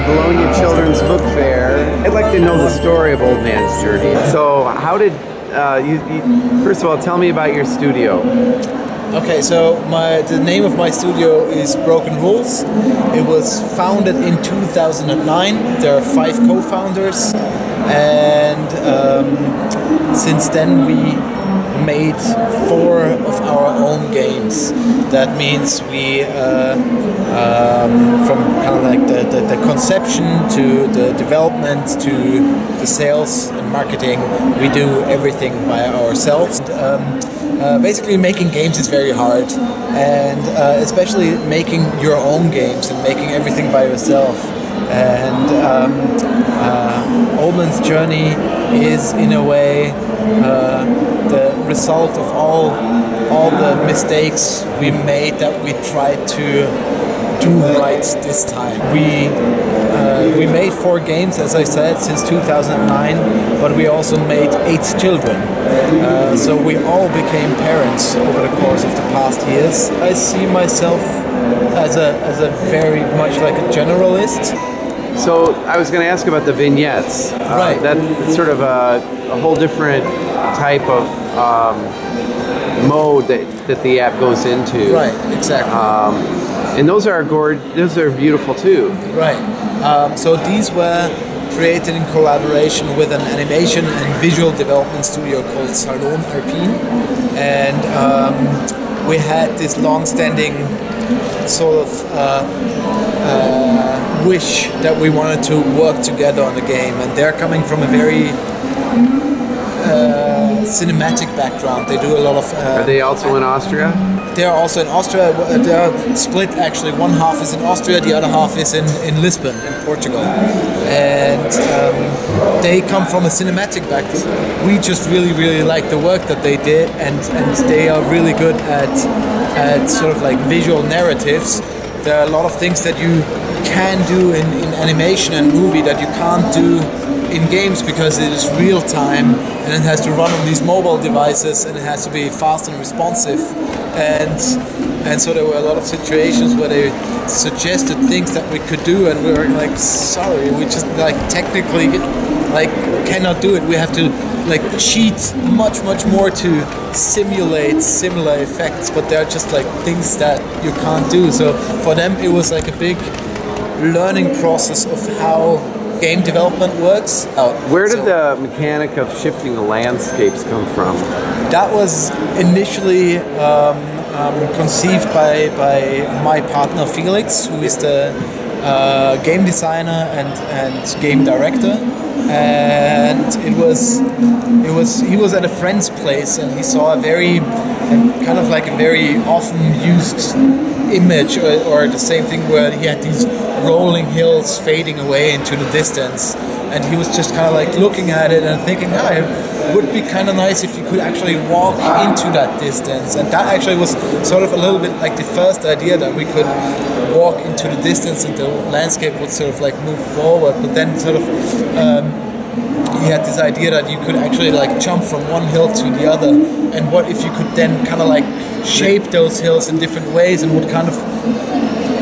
Bologna Children's Book Fair. I'd like to know the story of Old Man's Journey. So how did, first of all, tell me about your studio. Okay, so the name of my studio is Broken Rules. It was founded in 2009. There are 5 co-founders, and since then we made 4 of our own games. That means we, from kind of like the conception to the development to the sales and marketing, we do everything by ourselves. Basically, making games is very hard, and especially making your own games and making everything by yourself. And Old Man's Journey is, in a way, the result of all the mistakes we made that we tried to do right this time. We made 4 games, as I said, since 2009, but we also made 8 children. So we all became parents over the course of the past years. I see myself as a very much like a generalist. So I was going to ask about the vignettes. Right. That's sort of a whole different type of mode that the app goes into. Right, exactly. And those are beautiful too. Right. So these were created in collaboration with an animation and visual development studio called Salon Alpine, and we had this long-standing sort of wish that we wanted to work together on the game, and they're coming from a very cinematic background. They do a lot of... Are they also in Austria? They are also in Austria. They are split actually. One half is in Austria, the other half is in Lisbon, in Portugal. And they come from a cinematic background. We just really like the work that they did, and they are really good at sort of like visual narratives. There are a lot of things that you can do in animation and movie that you can't do in games, because it is real time and it has to run on these mobile devices and it has to be fast and responsive, and so there were a lot of situations where they suggested things that we could do and we were like, sorry, we just like technically like cannot do it. We have to like cheat much more to simulate similar effects, but they're just like things that you can't do. So for them it was like a big learning process of how game development works. Where did the mechanic of shifting the landscapes come from? That was initially conceived by my partner Felix, who is the game designer and game director. And he was at a friend's place, and he saw a very often used image or the same thing where he had these rolling hills fading away into the distance, and he was just kind of like looking at it and thinking, it would be kind of nice if you could actually walk into that distance. And that actually was sort of a little bit like the first idea, that we could walk into the distance and the landscape would sort of like move forward. But then sort of he had this idea that you could actually like jump from one hill to the other, and what if you could then kind of like shape those hills in different ways, and what kind of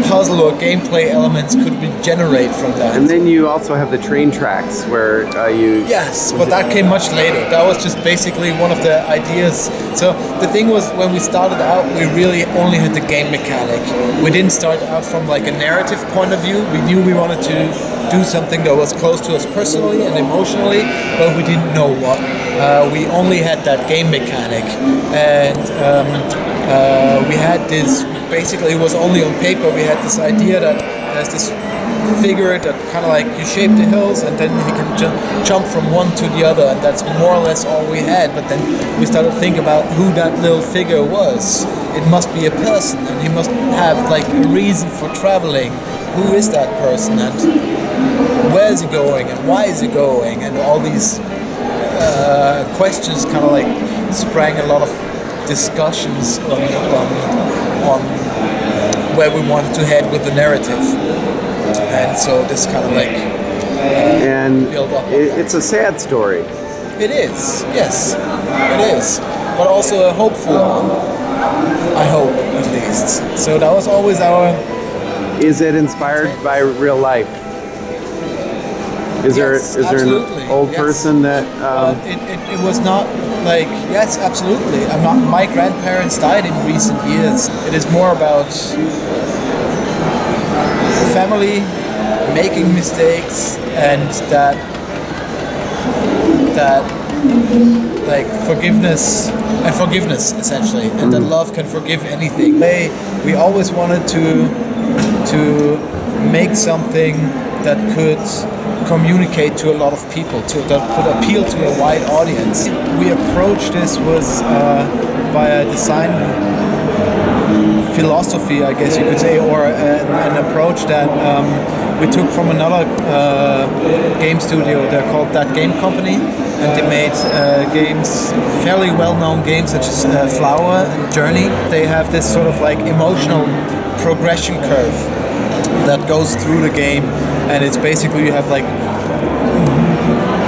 puzzle or gameplay elements could we generate from that. And then you also have the train tracks where you... Yes, but that came much later. That was just basically one of the ideas. So the thing was, when we started out, we really only had the game mechanic. We didn't start out from like a narrative point of view. We knew we wanted to do something that was close to us personally and emotionally, but we didn't know what. We only had that game mechanic, and we had this, basically it was only on paper. We had this idea that there's this figure that kind of like you shape the hills and then he can jump from one to the other, and that's more or less all we had. But then we started to think about who that little figure was. It must be a person, and he must have like a reason for traveling. Who is that person, and where is he going, and why is he going, and all these questions kind of like sprang a lot of discussions on where we wanted to head with the narrative, and so this kind of like built up. It's a sad story. It is, yes, it is, but also a hopeful one. I hope, at least. So that was always our. Is it inspired by real life? Is Yes, there absolutely. an old Yes. person that? It was not like, yes, absolutely. My grandparents died in recent years. It is more about family making mistakes, and that like forgiveness essentially, and that love can forgive anything. We always wanted to make something that could communicate to a lot of people, that could appeal to a wide audience. We approached this by a design philosophy, I guess you could say, or an approach that we took from another game studio. They're called That Game Company, and they made games, fairly well-known games such as Flower and Journey. They have this sort of like emotional progression curve that goes through the game, and it's basically you have like,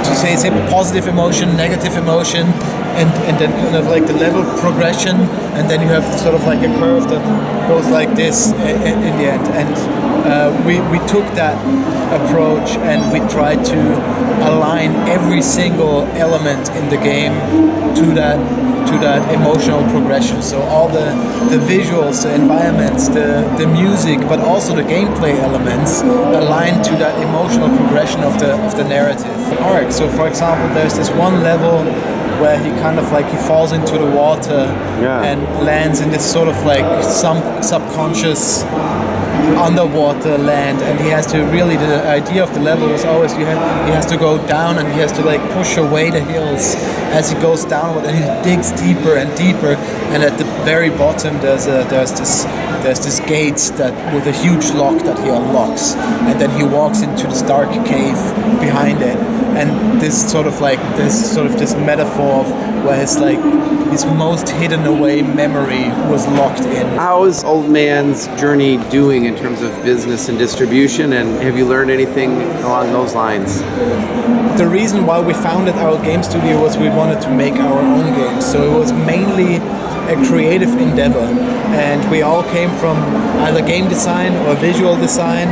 to say it's a positive emotion, negative emotion, and then kind of like the level progression, and then you have sort of like a curve that goes like this in the end. And we took that approach and we tried to align every single element in the game to that emotional progression. So all the visuals, the environments, the music, but also the gameplay elements align to that emotional progression of the narrative arc. So for example, there's this one level where he kind of like he falls into the water and lands in this sort of like some subconscious underwater land, and he has to really, the idea of the level was always he has to go down, and he has to like push away the hills as he goes downward, and he digs deeper and deeper, and at the very bottom there's this gate that with a huge lock that he unlocks, and then he walks into this dark cave behind it, and this metaphor of where his most hidden away memory was locked in. How is Old Man's Journey doing in terms of business and distribution, and have you learned anything along those lines? The reason why we founded our game studio was we wanted to make our own games, so it was mainly a creative endeavor, and we all came from either game design or visual design,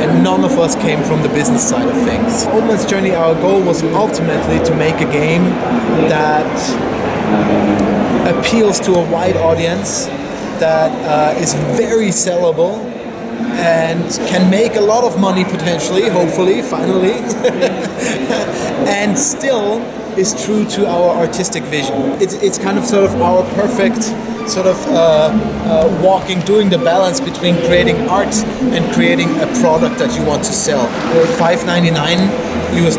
and none of us came from the business side of things. Old Man's Journey, our goal was ultimately to make a game that appeals to a wide audience, that is very sellable, and can make a lot of money potentially, hopefully, finally, and still is true to our artistic vision. It's kind of sort of our perfect sort of doing the balance between creating art and creating a product that you want to sell. $5.99 US,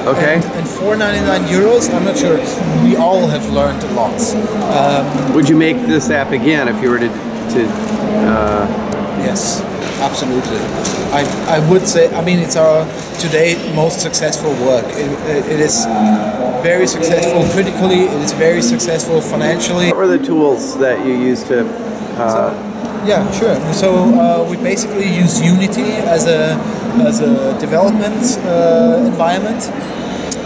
okay, and €4.99. I'm not sure. We all have learned a lot. Would you make this app again if you were to Yes, absolutely. I would say, I mean, it's our today most successful work. It is very successful critically, it is very successful financially. What were the tools that you used to... Yeah, sure. So we basically use Unity as a development environment,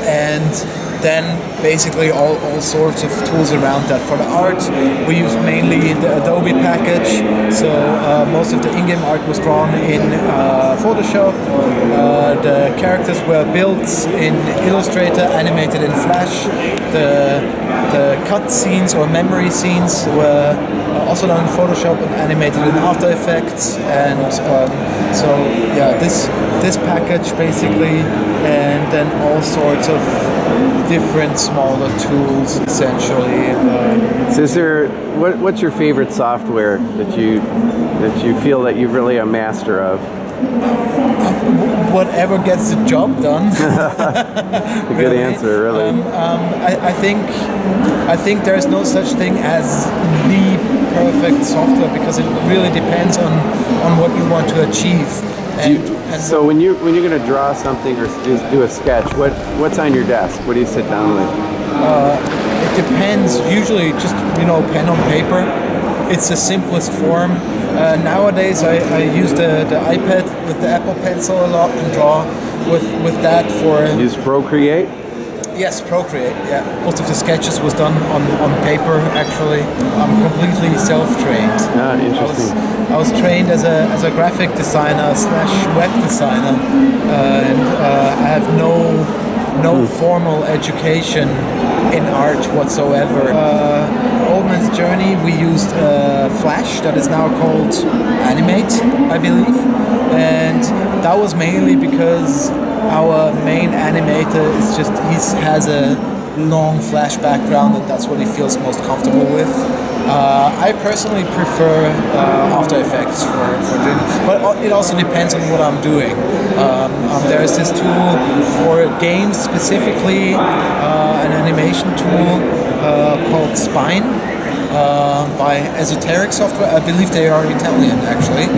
and then basically all sorts of tools around that. For the art, we use mainly the Adobe package, so most of the in-game art was drawn in Photoshop. The characters were built in Illustrator, animated in Flash. The cut scenes or memory scenes were also done in Photoshop and animated in After Effects. And so yeah, this package basically, and then all sorts of different smaller tools essentially. So is there, what's your favorite software that you feel that you're really a master of? Whatever gets the job done. A good answer, really. I think there's no such thing as the perfect software, because it really depends on what you want to achieve. So when you're going to draw something or do a sketch, what's on your desk? What do you sit down with? It depends. Usually just pen on paper. It's the simplest form. Nowadays I use the iPad with the Apple Pencil a lot and draw with that for... Use Procreate? Yes, Procreate. Yeah, most of the sketches was done on paper. Actually, I'm completely self-trained. Ah, interesting. I was trained as a graphic designer / web designer, and I have no formal education in art whatsoever. Old Man's Journey, we used Flash, that is now called Animate, I believe, and that was mainly because our main animator is he has a long Flash background, and that's what he feels most comfortable with. I personally prefer After Effects for doing it, but it also depends on what I'm doing. There's this tool for games specifically, an animation tool called Spine by Esoteric Software. I believe they are Italian, actually.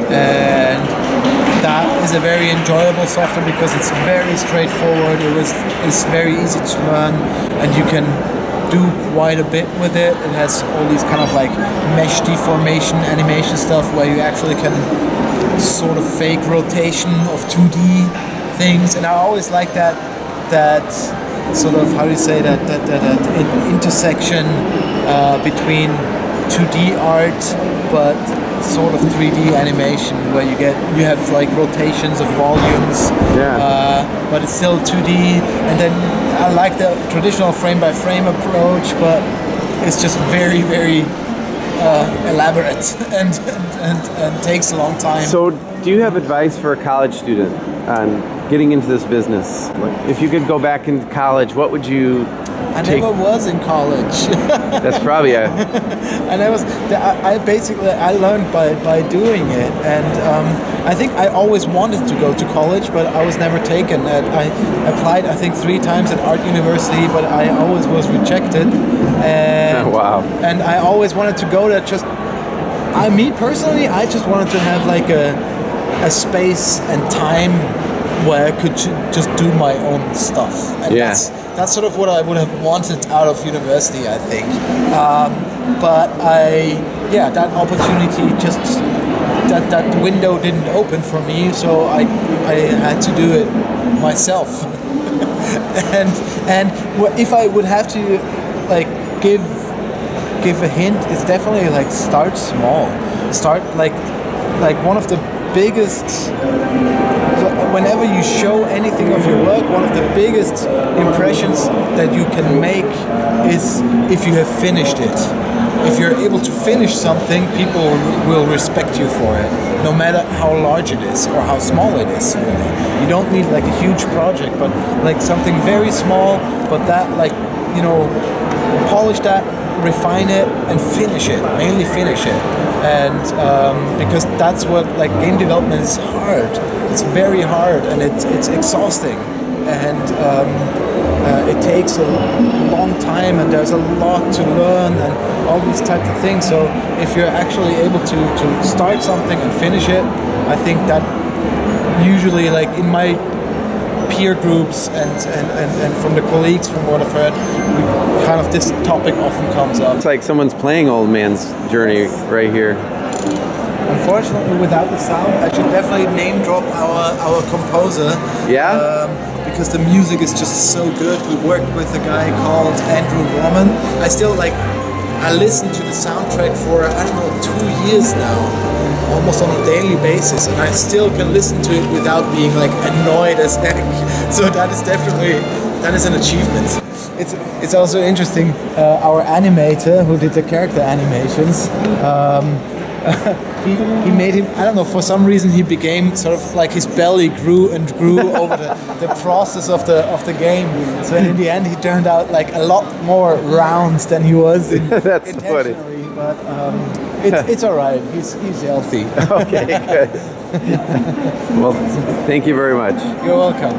And that is a very enjoyable software because it's very straightforward. It's very easy to learn, and you can do quite a bit with it. It has all these kind of like mesh deformation animation stuff where you actually can sort of fake rotation of 2D things, and I always like that sort of, how do you say, that intersection between 2D art but sort of 3D animation, where you have like rotations of volumes, but it's still 2D. And then I like the traditional frame-by-frame approach, but it's just very, very elaborate and takes a long time. So, do you have advice for a college student on getting into this business? If you could go back into college, what would you take? Never was in college. That's probably a... I learned by doing it, and I think I always wanted to go to college, but I was never taken. I applied, I think, 3 times at art university, but I always was rejected. And, wow. And I always wanted to go there. Me personally, I just wanted to have like a space and time where I could just do my own stuff. And that's sort of what I would have wanted out of university, I think. But that opportunity that window didn't open for me, so I had to do it myself. and if I would have to like give a hint, it's definitely like start small. Start like one of the biggest, whenever you show anything of your work, one of the biggest impressions that you can make is if you have finished it. If you're able to finish something, people will respect you for it, no matter how large it is or how small it is. Really. You don't need like a huge project, but like something very small, but that polish that, refine it, and finish it. Mainly finish it. And because that's what, like, game development is hard. It's very hard, and it's exhausting, and it takes a long time, and there's a lot to learn, and all these types of things. So if you're actually able to start something and finish it, I think that usually, like in my peer groups and from the colleagues, from what I've heard, kind of this topic often comes up. It's like someone's playing Old Man's Journey right here. Unfortunately, without the sound, I should definitely name drop our composer. Yeah? Because the music is just so good. We worked with a guy called Andrew Warman. I listened to the soundtrack for, 2 years now, almost on a daily basis, and I still can listen to it without being like annoyed as heck. So that is an achievement. It's also interesting, our animator who did the character animations, he made him, I don't know, for some reason he became sort of like his belly grew and grew over the process of the game. So in the end he turned out like a lot more round than he was That's funny. But it's alright, he's healthy. Okay, good. Well, thank you very much. You're welcome.